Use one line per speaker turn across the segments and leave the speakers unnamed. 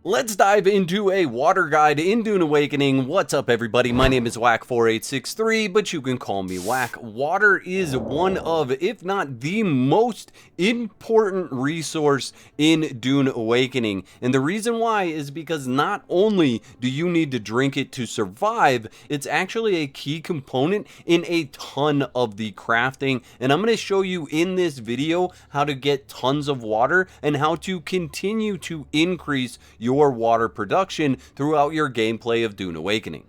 Let's dive into a water guide in Dune Awakening. What's up, everybody? My name is Whack4863, but you can call me Whack. Water is one of, if not the most important resource in Dune Awakening. And the reason why is because not only do you need to drink it to survive, it's actually a key component in a ton of the crafting. And I'm going to show you in this video how to get tons of water and how to continue to increase your water production throughout your gameplay of Dune Awakening.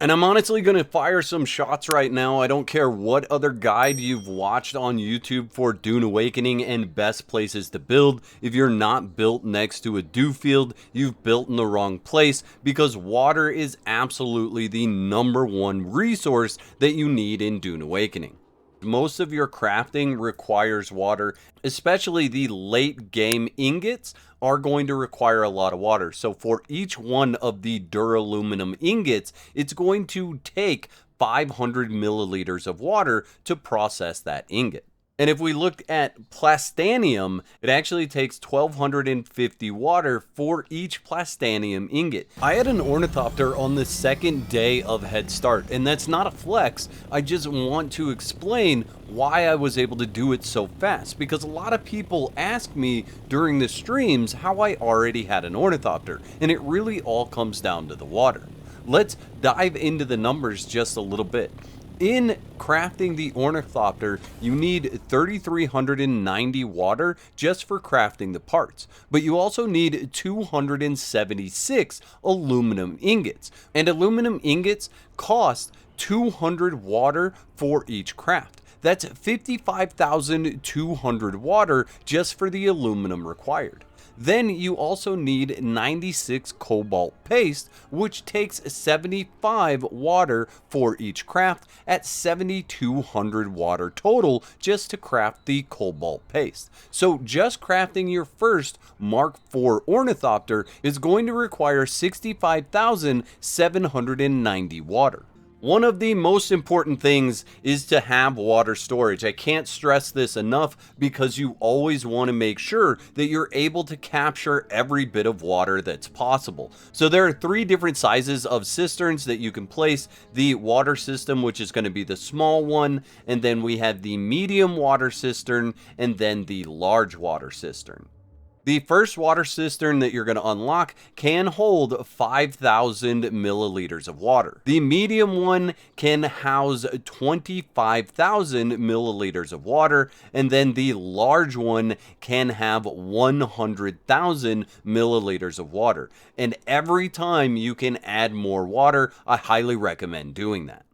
And I'm honestly going to fire some shots right now. I don't care what other guide you've watched on YouTube for Dune Awakening and best places to build. If you're not built next to a dew field, you've built in the wrong place, because water is absolutely the #1 resource that you need in Dune Awakening. Most of your crafting requires water, especially the late game ingots are going to require a lot of water. So for each one of the duraluminum ingots, it's going to take 500 milliliters of water to process that ingot. And if we look at plastanium, it actually takes 1250 water for each plastanium ingot. I had an ornithopter on the second day of Head Start, and that's not a flex. I just want to explain why I was able to do it so fast, because a lot of people ask me during the streams how I already had an ornithopter, and it really all comes down to the water. Let's dive into the numbers just a little bit. In crafting the ornithopter, you need 3,390 water just for crafting the parts, but you also need 276 aluminum ingots, and aluminum ingots cost 200 water for each craft. That's 55,200 water just for the aluminum required. Then you also need 96 cobalt paste, which takes 75 water for each craft at 7,200 water total just to craft the cobalt paste. So just crafting your first Mark IV ornithopter is going to require 65,790 water. One of the most important things is to have water storage. I can't stress this enough, because you always want to make sure that you're able to capture every bit of water that's possible. So there are 3 different sizes of cisterns that you can place. The water system, which is going to be the small one, and then we have the medium water cistern, and then the large water cistern. The first water cistern that you're going to unlock can hold 5,000 milliliters of water. The medium one can house 25,000 milliliters of water, and then the large one can have 100,000 milliliters of water. And every time you can add more water, I highly recommend doing that.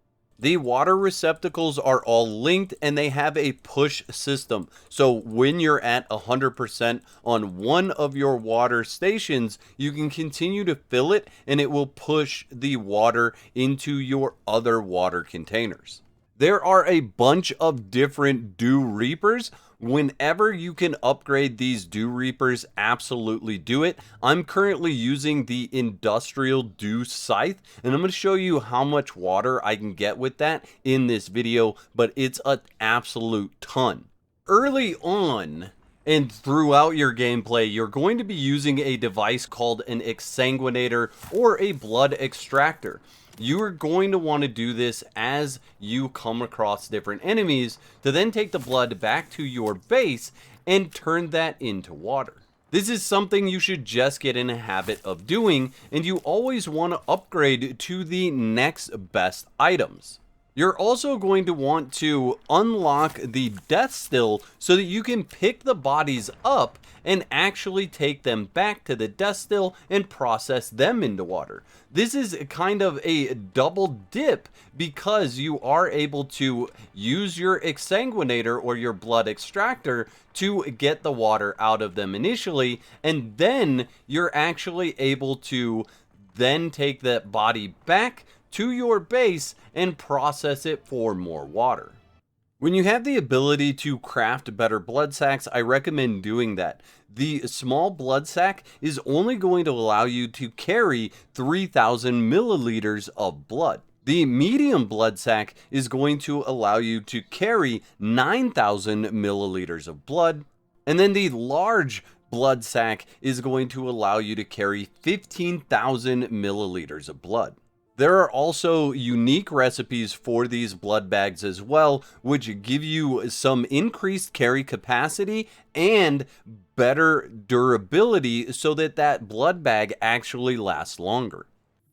The water receptacles are all linked, and they have a push system. So when you're at 100% on one of your water stations, you can continue to fill it, and it will push the water into your other water containers. There are a bunch of different Dew Reapers. Whenever you can upgrade these Dew Reapers, absolutely do it. I'm currently using the Industrial Dew Scythe, and I'm going to show you how much water I can get with that in this video, but it's an absolute ton. Early on and throughout your gameplay, you're going to be using a device called an exsanguinator or a blood extractor. You are going to want to do this as you come across different enemies to then take the blood back to your base and turn that into water. This is something you should just get in a habit of doing, and you always want to upgrade to the next best items. You're also going to want to unlock the death still so that you can pick the bodies up and actually take them back to the death still and process them into water. This is kind of a double dip, because you are able to use your exsanguinator or your blood extractor to get the water out of them initially, and then you're actually able to then take that body back to your base and process it for more water. When you have the ability to craft better blood sacks, I recommend doing that. The small blood sack is only going to allow you to carry 3,000 milliliters of blood. The medium blood sack is going to allow you to carry 9,000 milliliters of blood. And then the large blood sack is going to allow you to carry 15,000 milliliters of blood. There are also unique recipes for these blood bags as well, which give you some increased carry capacity and better durability so that that blood bag actually lasts longer.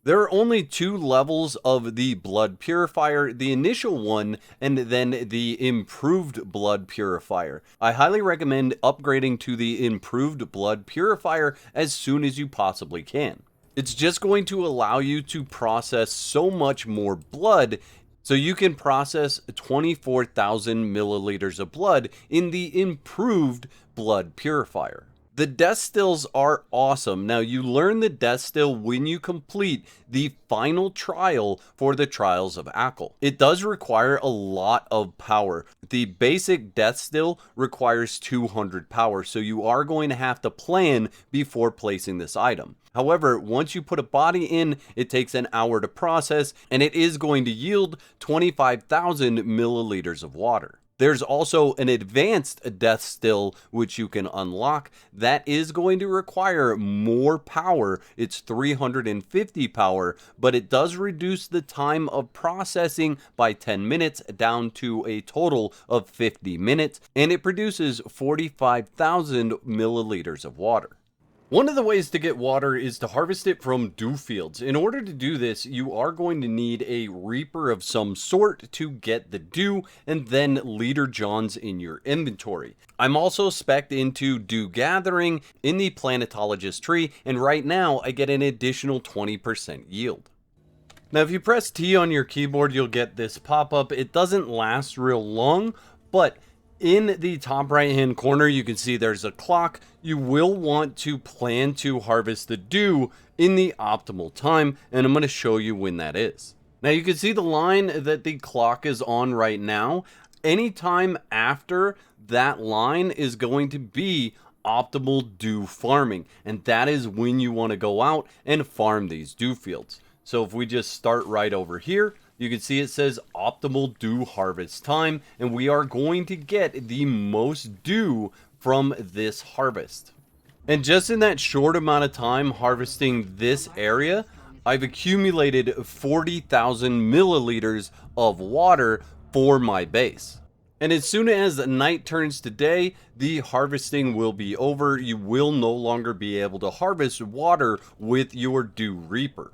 There are only two levels of the blood purifier, the initial one and then the improved blood purifier. I highly recommend upgrading to the improved blood purifier as soon as you possibly can. It's just going to allow you to process so much more blood, so you can process 24,000 milliliters of blood in the improved blood purifier. The death stills are awesome. Now, you learn the death still when you complete the final trial for the Trials of Ackle. It does require a lot of power. The basic death still requires 200 power, so you are going to have to plan before placing this item. However, once you put a body in, it takes an hour to process, and it is going to yield 25,000 milliliters of water. There's also an advanced death still which you can unlock that is going to require more power. It's 350 power, but it does reduce the time of processing by 10 minutes down to a total of 50 minutes, and it produces 45,000 milliliters of water. One of the ways to get water is to harvest it from dew fields. In order to do this, you are going to need a reaper of some sort to get the dew, and then leader johns in your inventory. I'm also spec'd into dew gathering in the planetologist tree, and right now I get an additional 20% yield. Now, if you press T on your keyboard, you'll get this pop-up. It doesn't last real long, but in the top right hand corner, you can see there's a clock. You will want to plan to harvest the dew in the optimal time, and I'm going to show you when that is. Now, you can see the line that the clock is on right now. Anytime after that line is going to be optimal dew farming, and that is when you want to go out and farm these dew fields. So if we just start right over here, you can see it says optimal dew harvest time, and we are going to get the most dew from this harvest. And just in that short amount of time harvesting this area, I've accumulated 40,000 milliliters of water for my base. And as soon as night turns to day, the harvesting will be over. You will no longer be able to harvest water with your dew reaper.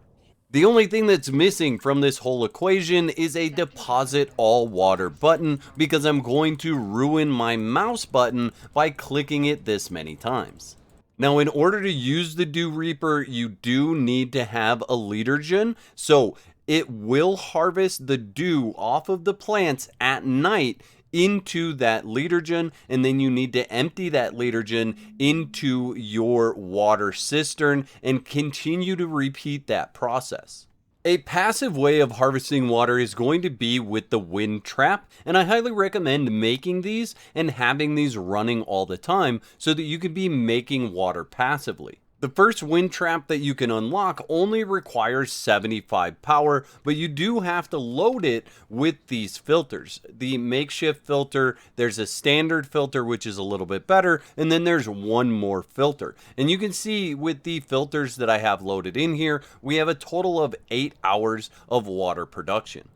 The only thing that's missing from this whole equation is a deposit all water button, because I'm going to ruin my mouse button by clicking it this many times. Now, in order to use the dew reaper, you do need to have a leader gen, so it will harvest the dew off of the plants at night into that leadergen, and then you need to empty that leadergen into your water cistern and continue to repeat that process. A passive way of harvesting water is going to be with the wind trap, and I highly recommend making these and having these running all the time so that you can be making water passively. The first wind trap that you can unlock only requires 75 power, but you do have to load it with these filters. The makeshift filter, there's a standard filter which is a little bit better, and then there's one more filter. And you can see with the filters that I have loaded in here, we have a total of 8 hours of water production.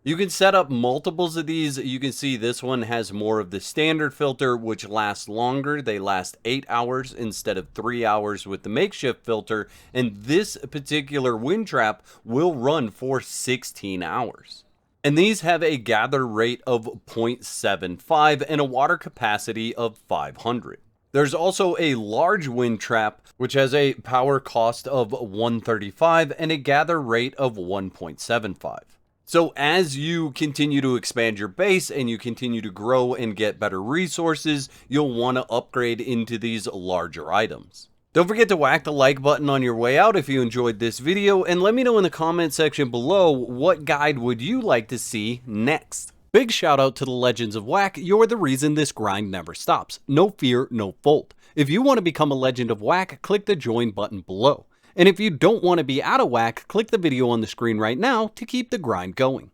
You can set up multiples of these. You can see this one has more of the standard filter, which lasts longer. They last 8 hours instead of 3 hours with the makeshift filter. And this particular wind trap will run for 16 hours. And these have a gather rate of 0.75 and a water capacity of 500. There's also a large wind trap, which has a power cost of 135 and a gather rate of 1.75. So as you continue to expand your base and you continue to grow and get better resources, you'll want to upgrade into these larger items. Don't forget to whack the like button on your way out if you enjoyed this video, and let me know in the comment section below what guide would you like to see next. Big shout out to the Legends of Whack. You're the reason this grind never stops. No fear, no fault. If you want to become a Legend of Whack, click the join button below. And if you don't want to be out of whack, click the video on the screen right now to keep the grind going.